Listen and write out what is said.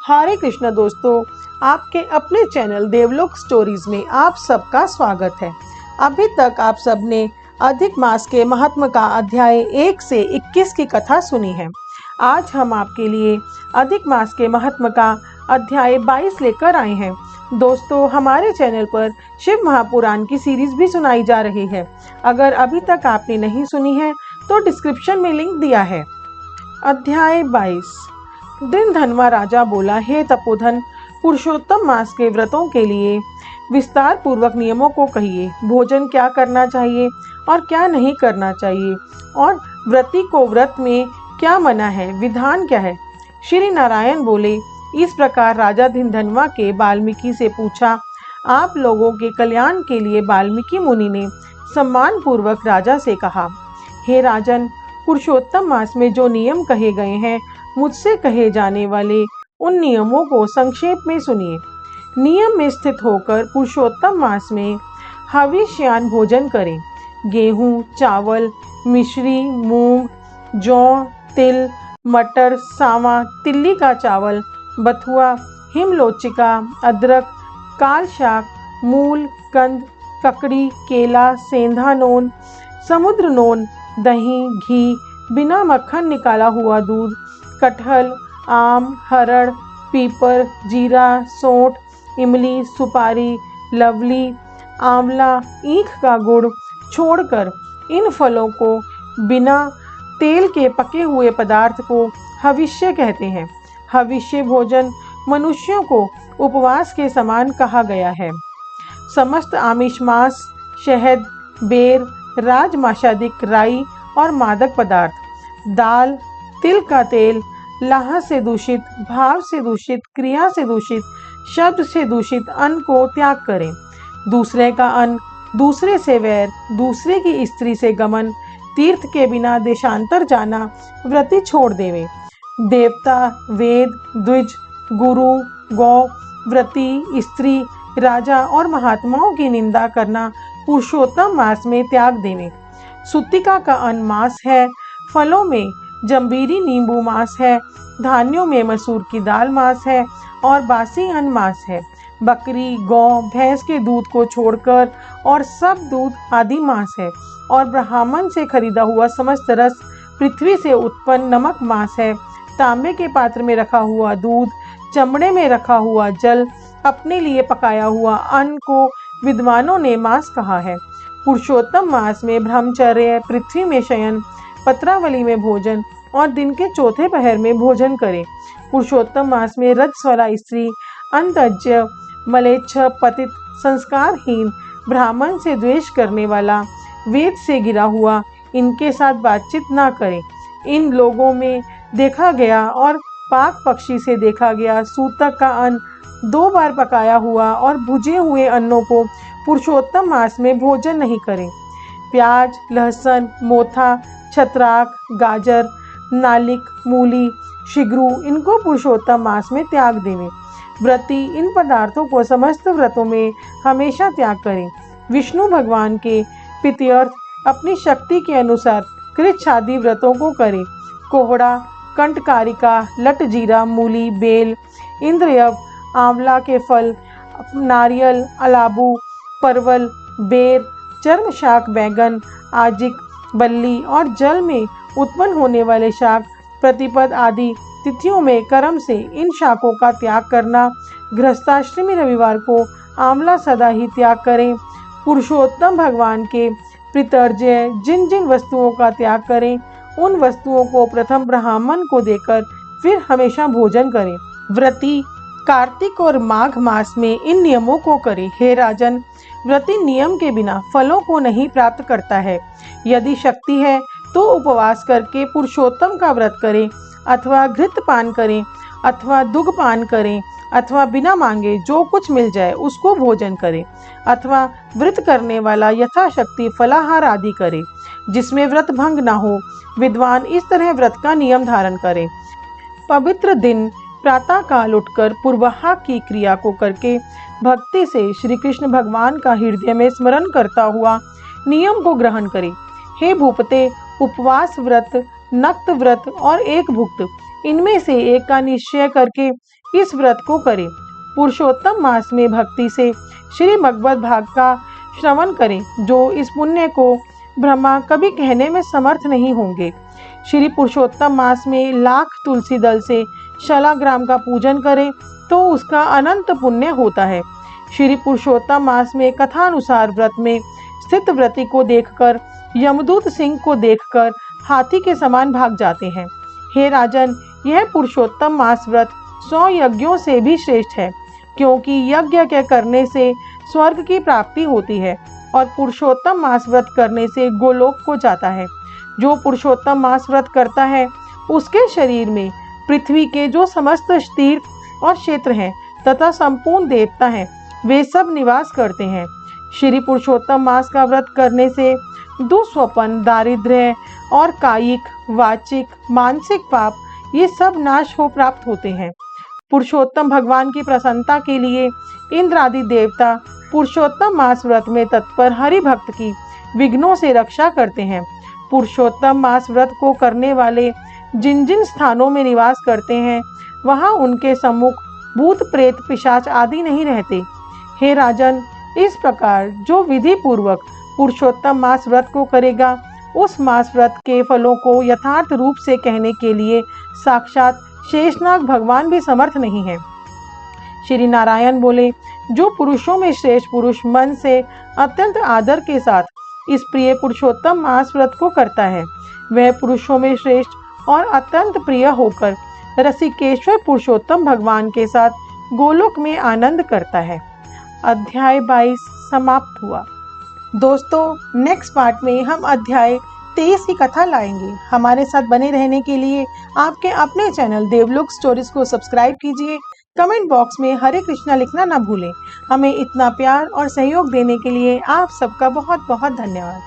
हरे कृष्ण दोस्तों, आपके अपने चैनल देवलोक स्टोरीज में आप सबका स्वागत है। अभी तक आप सबने अधिक मास के महात्म का अध्याय 1 से 21 की कथा सुनी है। आज हम आपके लिए अधिक मास के महात्म का अध्याय 22 लेकर आए हैं। दोस्तों, हमारे चैनल पर शिव महापुराण की सीरीज भी सुनाई जा रही है। अगर अभी तक आपने नहीं सुनी है तो डिस्क्रिप्शन में लिंक दिया है। अध्याय 22। दिन धनवा राजा बोला, हे तपोधन, पुरुषोत्तम मास के व्रतों के लिए विस्तार पूर्वक नियमों को कहिए। भोजन क्या करना चाहिए और क्या नहीं करना चाहिए, और व्रती को व्रत में क्या मना है, विधान क्या है। श्री नारायण बोले, इस प्रकार राजा धनवा के वाल्मीकि से पूछा। आप लोगों के कल्याण के लिए वाल्मीकि मुनि ने सम्मान पूर्वक राजा से कहा, हे राजन, पुरुषोत्तम मास में जो नियम कहे गए हैं, मुझसे कहे जाने वाले उन नियमों को संक्षेप में सुनिए। नियम में स्थित होकर पुरुषोत्तम मास में हविष्यान भोजन करें। गेहूं, चावल, मिश्री, मूंग, जौ, तिल, मटर, सावा, तिल्ली का चावल, बथुआ, हिमलोचिका, अदरक, काल शाक, मूल, कंद, ककड़ी, केला, सेंधा नोन, समुद्र नोन, दही, घी, बिना मक्खन निकाला हुआ दूध, कटहल, आम, हरड़, पीपर, जीरा, सोंठ, इमली, सुपारी, लवली, आंवला, ईख का गुड़ छोड़कर इन फलों को बिना तेल के पके हुए पदार्थ को हविष्य कहते हैं। हविष्य भोजन मनुष्यों को उपवास के समान कहा गया है। समस्त आमिष मांस, शहद, बेर, राजमाशादिक, राई और मादक पदार्थ, दाल, तिल का तेल, लाह से दूषित, भाव से दूषित, क्रिया से दूषित, शब्द से दूषित अन्न को त्याग करें। दूसरे का अन्न, दूसरे से वैर, दूसरे की स्त्री से गमन, तीर्थ के बिना देशांतर जाना व्रती छोड़ देवे। देवता, वेद, द्विज, गुरु, गौ, व्रती, स्त्री, राजा और महात्माओं की निंदा करना पुरुषोत्तम मास में त्याग देवे। सुतिका का अन्न मास है, फलों में जंबीरी नींबू मास है, धान्यों में मसूर की दाल मास है और बासी अन्न मास है। बकरी, गौ, भैंस के दूध को छोड़कर और सब दूध आदि मास है, और ब्राह्मण से खरीदा हुआ समस्त रस, पृथ्वी से उत्पन्न नमक मास है। तांबे के पात्र में रखा हुआ दूध, चमड़े में रखा हुआ जल, अपने लिए पकाया हुआ अन्न को विद्वानों ने मास कहा है। पुरुषोत्तम मास में ब्रह्मचर्य, पृथ्वी में शयन, पत्रावली में भोजन और दिन के चौथे पहर में भोजन करें। पुरुषोत्तम मास में रजस्वला स्त्री, अंतज्य, मलेच्छ, पतित, संस्कारहीन, ब्राह्मण से द्वेष करने वाला, वेद से गिरा हुआ, इनके साथ बातचीत ना करें। इन लोगों में देखा गया और पाक पक्षी से देखा गया सूतक का अन्न 2 बार पकाया हुआ और भुजे हुए अन्नों को पुरुषोत्तम मास में भोजन नहीं करें। प्याज, लहसुन, मोथा, छत्राक, गाजर, नालिक, मूली, शिग्रू, इनको पुरुषोत्तम मास में त्याग देवें। व्रती इन पदार्थों को समस्त व्रतों में हमेशा त्याग करें। विष्णु भगवान के प्रीत्यर्थ अपनी शक्ति के अनुसार कृच्छादि व्रतों को करें। कोहड़ा, कंटकारिका, लट जीरा, मूली, बेल, इंद्रयव, आंवला के फल, नारियल, अलाबू, परवल, बेर, चर्म शाक, बैंगन, आजिक, बल्ली और जल में उत्पन्न होने वाले शाक, प्रतिपद आदि तिथियों में कर्म से इन शाकों का त्याग करना। गृहस्थाश्रमी रविवार को आंवला सदा ही त्याग करें। पुरुषोत्तम भगवान के प्रीतर्ज्य जिन जिन वस्तुओं का त्याग करें, उन वस्तुओं को प्रथम ब्राह्मण को देकर फिर हमेशा भोजन करें। व्रती कार्तिक और माघ मास में इन नियमों को करें। हे राजन, व्रती नियम के बिना फलों को नहीं प्राप्त करता है। यदि शक्ति है तो उपवास करके पुरुषोत्तम का व्रत करें, अथवा घृत पान करें, अथवा दुग्ध पान करें, अथवा बिना मांगे जो कुछ मिल जाए उसको भोजन करें, अथवा व्रत करने वाला यथाशक्ति फलाहार आदि करे, जिसमें व्रत भंग न हो। विद्वान इस तरह व्रत का नियम धारण करें। पवित्र दिन प्रातः काल उठकर पूर्वाह की क्रिया को करके भक्ति से श्री कृष्ण भगवान का हृदय में स्मरण करता हुआ नियम को ग्रहण करें। हे भूपते, उपवास व्रत, नक्त व्रत और एक भुक्त, इनमें से एक का निश्चय करके इस व्रत को करें। पुरुषोत्तम मास में भक्ति से श्री भगवत भाग का श्रवण करें, जो इस पुण्य को ब्रह्मा कभी कहने में समर्थ नहीं होंगे। श्री पुरुषोत्तम मास में लाख तुलसी दल से शलाग्राम का पूजन करें तो उसका अनंत पुण्य होता है। श्री पुरुषोत्तम मास में कथानुसार व्रत में स्थित व्रती को देखकर यमदूत सिंह को देखकर हाथी के समान भाग जाते हैं। हे राजन, यह पुरुषोत्तम मास व्रत 100 यज्ञों से भी श्रेष्ठ है, क्योंकि यज्ञ के करने से स्वर्ग की प्राप्ति होती है और पुरुषोत्तम मास व्रत करने से गोलोक को जाता है। जो पुरुषोत्तम मास व्रत करता है उसके शरीर में पृथ्वी के जो समस्त तीर्थ और क्षेत्र हैं तथा संपूर्ण देवता हैं, वे सब निवास करते हैं। श्री पुरुषोत्तम मास का व्रत करने से दुस्वपन, दारिद्र्य और कायिक, वाचिक, मानसिक पाप ये सब नाश हो प्राप्त होते हैं। पुरुषोत्तम भगवान की प्रसन्नता के लिए इंद्र आदि देवता पुरुषोत्तम मास व्रत में तत्पर हरि भक्त की विघ्नों से रक्षा करते हैं। पुरुषोत्तम मास व्रत को करने वाले जिन जिन स्थानों में निवास करते हैं, वहां उनके सम्मुख भूत, प्रेत, पिशाच आदि नहीं रहते। हे राजन, इस प्रकार जो विधि पूर्वक पुरुषोत्तम मास व्रत को करेगा, उस मास व्रत के फलों को यथार्थ रूप से कहने के लिए साक्षात शेषनाग भगवान भी समर्थ नहीं है। श्री नारायण बोले, जो पुरुषों में श्रेष्ठ पुरुष मन से अत्यंत आदर के साथ इस प्रिय पुरुषोत्तम मास व्रत को करता है, वह पुरुषों में श्रेष्ठ और अत्यंत प्रिय होकर रसिकेश्वर पुरुषोत्तम भगवान के साथ गोलोक में आनंद करता है। अध्याय 22 समाप्त हुआ। दोस्तों, नेक्स्ट पार्ट में हम अध्याय 23 की कथा लाएंगे। हमारे साथ बने रहने के लिए आपके अपने चैनल देवलोक स्टोरीज को सब्सक्राइब कीजिए। कमेंट बॉक्स में हरे कृष्णा लिखना ना भूलें। हमें इतना प्यार और सहयोग देने के लिए आप सबका बहुत बहुत धन्यवाद।